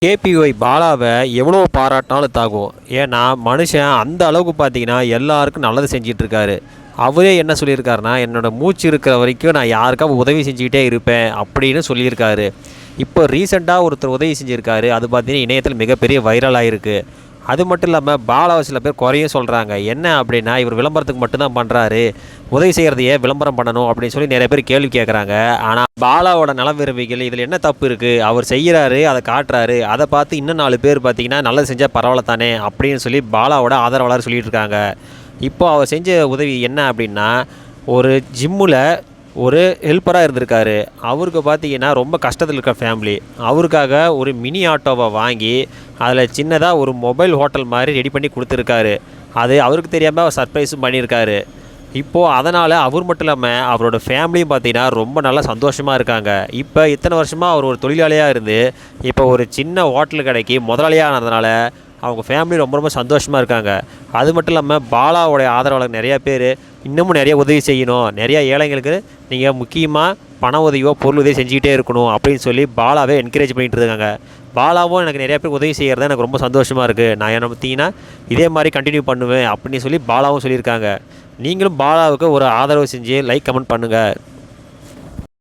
KPY பாலாவை எவ்வளோ பாராட்டினாலும் தாகும். ஏன்னா மனுஷன் அந்த அளவுக்கு பார்த்தீங்கன்னா எல்லாருக்கும் நல்லது செஞ்சிட்டு இருக்காரு. அவரே என்ன சொல்லியிருக்காருன்னா, என்னோட மூச்சு இருக்கிற வரைக்கும் நான் யாருக்காவது உதவி செஞ்சுக்கிட்டே இருப்பேன் அப்படின்னு சொல்லியிருக்காரு. இப்போ ரீசெண்டாக ஒருத்தர் உதவி செஞ்சுருக்காரு. அது பார்த்தீங்கன்னா இணையத்தில் மிகப்பெரிய வைரலாக இருக்குது. அது மட்டும் இல்லாமல் பாலாவை சில பேர் குறையும் சொல்கிறாங்க. என்ன அப்படின்னா, இவர் விளம்பரத்துக்கு மட்டும்தான் பண்ணுறாரு, உதவி செய்கிறதையே விளம்பரம் பண்ணணும் அப்படின்னு சொல்லி நிறைய பேர் கேள்வி கேட்குறாங்க. ஆனால் பாலாவோட நலவிரும்பிகள் இதில் என்ன தப்பு இருக்குது? அவர் செய்கிறாரு, அதை காட்டுறாரு, அதை பார்த்து இன்னும் 4 பேர் பார்த்தீங்கன்னா நல்லது செஞ்சால் பரவாயில்ல தானே அப்படின்னு சொல்லி பாலாவோட ஆதரவாளர் சொல்லிட்டு இருக்காங்க. இப்போ அவர் செஞ்ச உதவி என்ன அப்படின்னா, ஒரு ஜிம்மில் ஒரு ஹெல்ப்பராக இருந்திருக்காரு. அவருக்கு பார்த்தீங்கன்னா ரொம்ப கஷ்டத்தில் இருக்க ஃபேமிலி. அவருக்காக ஒரு மினி ஆட்டோவை வாங்கி அதில் சின்னதாக ஒரு மொபைல் ஹோட்டல் மாதிரி ரெடி பண்ணி கொடுத்துருக்காரு. அது அவருக்கு தெரியாமல் அவர் சர்ப்ரைஸும் பண்ணியிருக்காரு. இப்போது அதனால் அவர் மட்டும் இல்லாமல் அவரோட ஃபேமிலியும் பார்த்தீங்கன்னா ரொம்ப நல்லா சந்தோஷமாக இருக்காங்க. இப்போ இத்தனை வருஷமாக அவர் ஒரு தொழிலாளியாக இருந்து இப்போ ஒரு சின்ன ஹோட்டல் கடைக்கு முதலாளியாக ஆனதுனால அவங்க ஃபேமிலி ரொம்ப ரொம்ப சந்தோஷமாக இருக்காங்க. அது மட்டும் இல்லாமல் பாலாவோடைய ஆதரவாளர் நிறையா பேர் இன்னமும் நிறைய உதவி செய்யணும், நிறையா ஏழைங்களுக்கு நீங்கள் முக்கியமாக பண உதவியோ பொருள் உதவி செஞ்சுக்கிட்டே இருக்கணும் அப்படின்னு சொல்லி பாலாவே என்கரேஜ் பண்ணிகிட்டு இருக்காங்க. பாலாவும் எனக்கு நிறையா பேர் உதவி செய்கிறதா எனக்கு ரொம்ப சந்தோஷமாக இருக்குது, நான் என்ன பார்த்தீங்கன்னா இதே மாதிரி கண்டினியூ பண்ணுவேன் அப்படின்னு சொல்லி பாலாவும் சொல்லியிருக்காங்க. நீங்களும் பாலாவுக்கு ஒரு ஆதரவு செஞ்சு லைக் கமெண்ட் பண்ணுங்கள்.